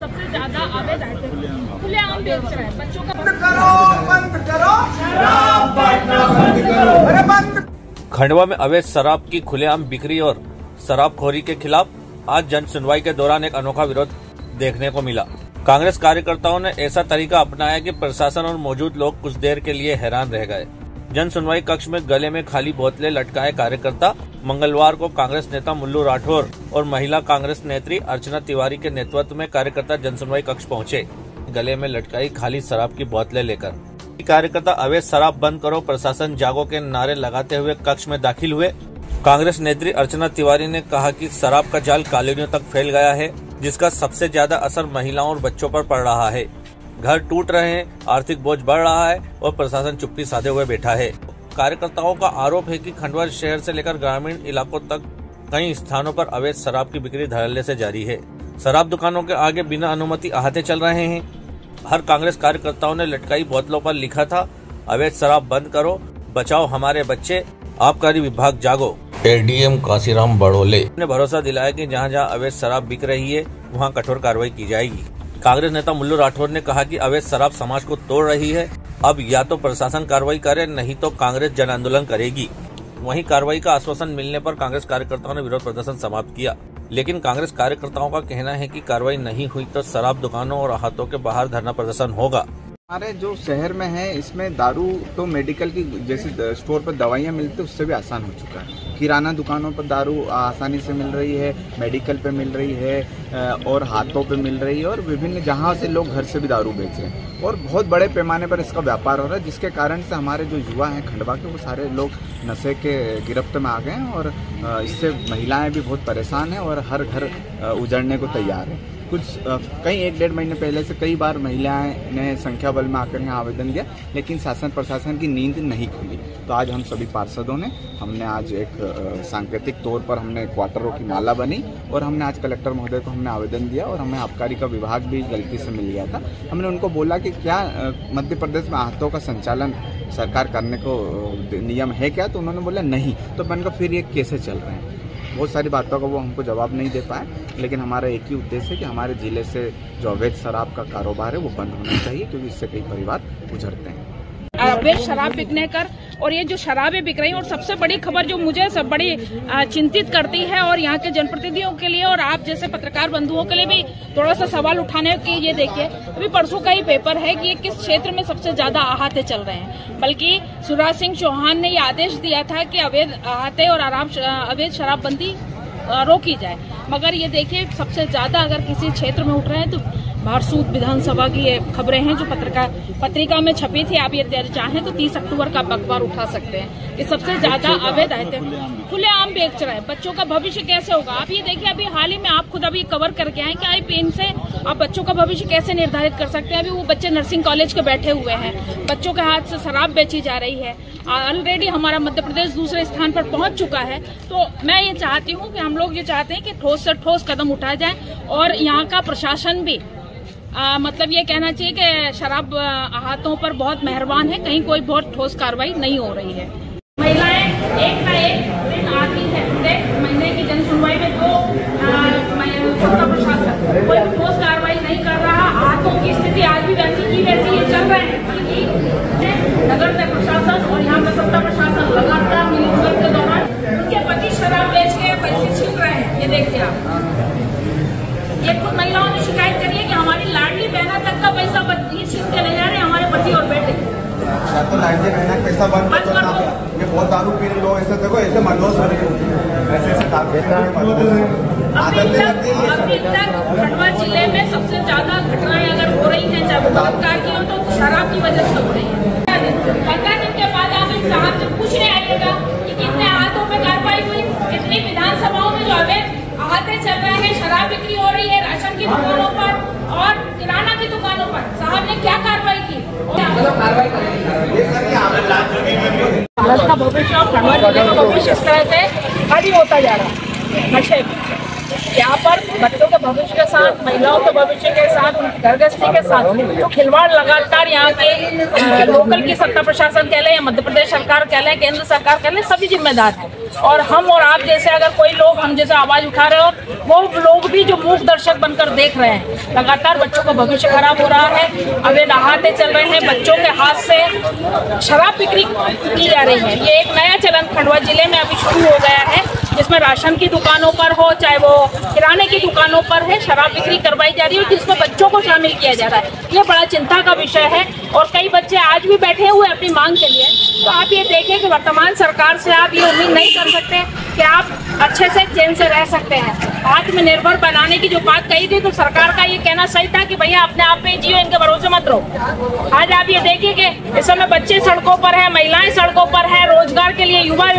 सबसे ज्यादा अवैध आइटम खुलेआम बेच रहे हैं। बच्चों का खंडवा में अवैध शराब की खुलेआम बिक्री और शराबखोरी के खिलाफ आज जन सुनवाई के दौरान एक अनोखा विरोध देखने को मिला। कांग्रेस कार्यकर्ताओं ने ऐसा तरीका अपनाया कि प्रशासन और मौजूद लोग कुछ देर के लिए हैरान रह गए। जन सुनवाई कक्ष में गले में खाली बोतलें लटकाए कार्यकर्ता मंगलवार को कांग्रेस नेता मुल्लू राठौर और महिला कांग्रेस नेत्री अर्चना तिवारी के नेतृत्व में कार्यकर्ता जन सुनवाई कक्ष पहुंचे, गले में लटकाई खाली शराब की बोतलें लेकर। कार्यकर्ता अवैध शराब बंद करो, प्रशासन जागो के नारे लगाते हुए कक्ष में दाखिल हुए। कांग्रेस नेत्री अर्चना तिवारी ने कहा कि शराब का जाल कॉलोनियों तक फैल गया है, जिसका सबसे ज्यादा असर महिलाओं और बच्चों पर पड़ रहा है। घर टूट रहे हैं, आर्थिक बोझ बढ़ रहा है और प्रशासन चुप्पी साधे हुए बैठा है। कार्यकर्ताओं का आरोप है कि खंडवा शहर से लेकर ग्रामीण इलाकों तक कई स्थानों पर अवैध शराब की बिक्री धड़ल्ले से जारी है। शराब दुकानों के आगे बिना अनुमति अहाते चल रहे हैं। हर कांग्रेस कार्यकर्ताओं ने लटकाई बोतलों पर लिखा था, अवैध शराब बंद करो, बचाओ हमारे बच्चे, आबकारी विभाग जागो। एडीएम काशीराम बड़ोले ने भरोसा दिलाया कि जहां जहां अवैध शराब बिक रही है वहां कठोर कार्रवाई की जाएगी। कांग्रेस नेता मुल्लू राठौर ने कहा कि अवैध शराब समाज को तोड़ रही है, अब या तो प्रशासन कार्रवाई करे, नहीं तो कांग्रेस जन आंदोलन करेगी। वहीं कार्रवाई का आश्वासन मिलने पर कांग्रेस कार्यकर्ताओं ने विरोध प्रदर्शन समाप्त किया, लेकिन कांग्रेस कार्यकर्ताओं का कहना है कि कार्रवाई नहीं हुई तो शराब दुकानों और अहातों के बाहर धरना प्रदर्शन होगा। हमारे जो शहर में है इसमें दारू तो मेडिकल की जैसे स्टोर पर दवाइयाँ मिलती है उससे भी आसान हो चुका है। किराना दुकानों पर दारू आसानी से मिल रही है, मेडिकल पे मिल रही है और हाथों पे मिल रही है और विभिन्न जहाँ से लोग घर से भी दारू बेच रहे हैं और बहुत बड़े पैमाने पर इसका व्यापार हो रहा है, जिसके कारण से हमारे जो युवा हैं खंडवा के वो सारे लोग नशे के गिरफ्त में आ गए हैं और इससे महिलाएं भी बहुत परेशान हैं और हर घर उजड़ने को तैयार है। कई 1-1.5 महीने पहले से कई बार महिलाएं ने संख्या बल में आकर यहाँ आवेदन दिया, लेकिन शासन प्रशासन की नींद नहीं खुली। तो आज हम सभी पार्षदों ने हमने आज एक सांकेतिक तौर पर हमने क्वार्टरों की माला बनी और हमने आज कलेक्टर महोदय को हमने आवेदन दिया और हमें आबकारी का विभाग भी गलती से मिल गया था। हमने उनको बोला कि क्या मध्य प्रदेश में आहतों का संचालन सरकार करने को नियम है क्या, तो उन्होंने बोला नहीं। तो मैंने कहा फिर ये कैसे चल रहे हैं। बहुत सारी बातों का वो हमको जवाब नहीं दे पाए, लेकिन हमारा एक ही उद्देश्य है कि हमारे जिले से जो अवैध शराब का कारोबार है वो बंद होना चाहिए, क्योंकि इससे कई परिवार गुजरते हैं। अवैध शराब बिकने कर और ये जो शराबें बिक रही हैं, और सबसे बड़ी खबर जो मुझे सब बड़ी चिंतित करती है और यहाँ के जनप्रतिनिधियों के लिए और आप जैसे पत्रकार बंधुओं के लिए भी थोड़ा सा सवाल उठाने की, ये देखिए अभी परसों का ही पेपर है कि ये किस क्षेत्र में सबसे ज्यादा अहाते चल रहे हैं। बल्कि शिवराज सिंह चौहान ने ये आदेश दिया था कि अवैध अहाते और अवैध शराबबंदी रोकी जाए, मगर ये देखिए सबसे ज्यादा अगर किसी क्षेत्र में उठ रहे हैं तो भारसूद विधानसभा की ये खबरें हैं जो पत्रिका में छपी थी। आप ये चाहें तो 30 अक्टूबर का अखबार उठा सकते हैं। ये सबसे ज्यादा अवैध आते खुलेआम बेच रहे हैं। बच्चों का भविष्य कैसे होगा? आप ये देखिए अभी हाल ही में आप खुद अभी कवर करके आए कि आई पेन से आप बच्चों का भविष्य कैसे निर्धारित कर सकते हैं। अभी वो बच्चे नर्सिंग कॉलेज के बैठे हुए हैं, बच्चों के हाथ से शराब बेची जा रही है। ऑलरेडी हमारा मध्य प्रदेश दूसरे स्थान पर पहुंच चुका है। तो मैं ये चाहती हूँ कि हम लोग ये चाहते हैं कि ठोस से ठोस कदम उठाए जाए और यहाँ का प्रशासन भी मतलब ये कहना चाहिए कि शराब अहातों पर बहुत मेहरबान है, कहीं कोई बहुत ठोस कार्रवाई नहीं हो रही है। महिलाएं एक न एक दिन आती है, महीने की जन सुनवाई में तो प्रशासन कोई ठोस कार्रवाई नहीं कर रहा। अहातों की स्थिति आज भी वैसी की वैसी ये चल रहे हैं, बल्कि नगर प्रशासन और यहाँ का सत्ता प्रशासन लगातार मिलीभगत के दौरान उनके पति शराब बेच के पैसे छीन रहे हैं। ये देखिए आप, ये खुद महिलाओं ने शिकायत करी है कि हमारी लाडली बहना तक का पैसा ये छीन के ले जा रहे हैं हमारे पति और बेटे। तो लाडली बहना पैसा बंद कर दो, ये बहुत दारू पी रहे लोग, ऐसे देखो ऐसे मजदूर अभी तक खंडवा जिले में सबसे ज्यादा घटनाएं अगर हो रही हैं, चाहे बलात्कार की हो तो शराब की वजह से हो रही है। 15 दिन के बाद आप इन साहब से पूछने आइएगा कि कितने हाथों में कार्रवाई हुई, कितनी विधानसभाओं में जो अवैध अहाते चल रहे हैं, शराब बिक्री हो रही है राशन की दुकानों पर और किराना की दुकानों पर, साहब ने क्या कार्रवाई की? भारत का भविष्य और खंडवा जिले का भविष्य इस तरह से खाली होता जा रहा है नशे में। यहाँ पर बच्चों के भविष्य के साथ, महिलाओं के भविष्य के साथ, उनकी घरगृहस्थी के साथ जो खिलवाड़ लगातार यहाँ के लोकल की सत्ता प्रशासन कह लें या मध्य प्रदेश सरकार कह लें, केंद्र सरकार कह लें, सभी जिम्मेदार हैं। और हम और आप जैसे अगर कोई लोग हम जैसे आवाज उठा रहे हो, वो लोग भी जो मूक दर्शक बनकर देख रहे हैं। लगातार बच्चों का भविष्य खराब हो रहा है, अवैध नहाते चल रहे हैं, बच्चों के हाथ से शराब बिक्री की जा रही है। ये एक नया चलन खंडवा जिले में अभी शुरू हो गया है, जिसमें राशन की दुकानों पर हो चाहे वो किराने की दुकानों पर है, शराब बिक्री करवाई जा रही है, जिसमें बच्चों को शामिल किया जा रहा है। ये बड़ा चिंता का विषय है और कई बच्चे आज भी बैठे हुए अपनी मांग के लिए। तो आप ये देखें कि वर्तमान सरकार से आप ये उम्मीद नहीं कर सकते कि आप अच्छे से चैन से रह सकते हैं। आत्मनिर्भर बनाने की जो बात कही थी, तो सरकार का ये कहना सही था कि भैया अपने आप पे जियो, इनके भरोसे मत रहो। आज आप ये देखिए कि इस समय बच्चे सड़कों पर हैं, महिलाएं सड़कों पर हैं, रोजगार के लिए युवा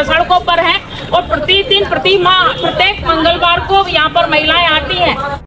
सड़कों पर हैं और प्रतिदिन प्रति माह प्रत्येक मंगलवार को यहाँ पर महिलाएं आती हैं।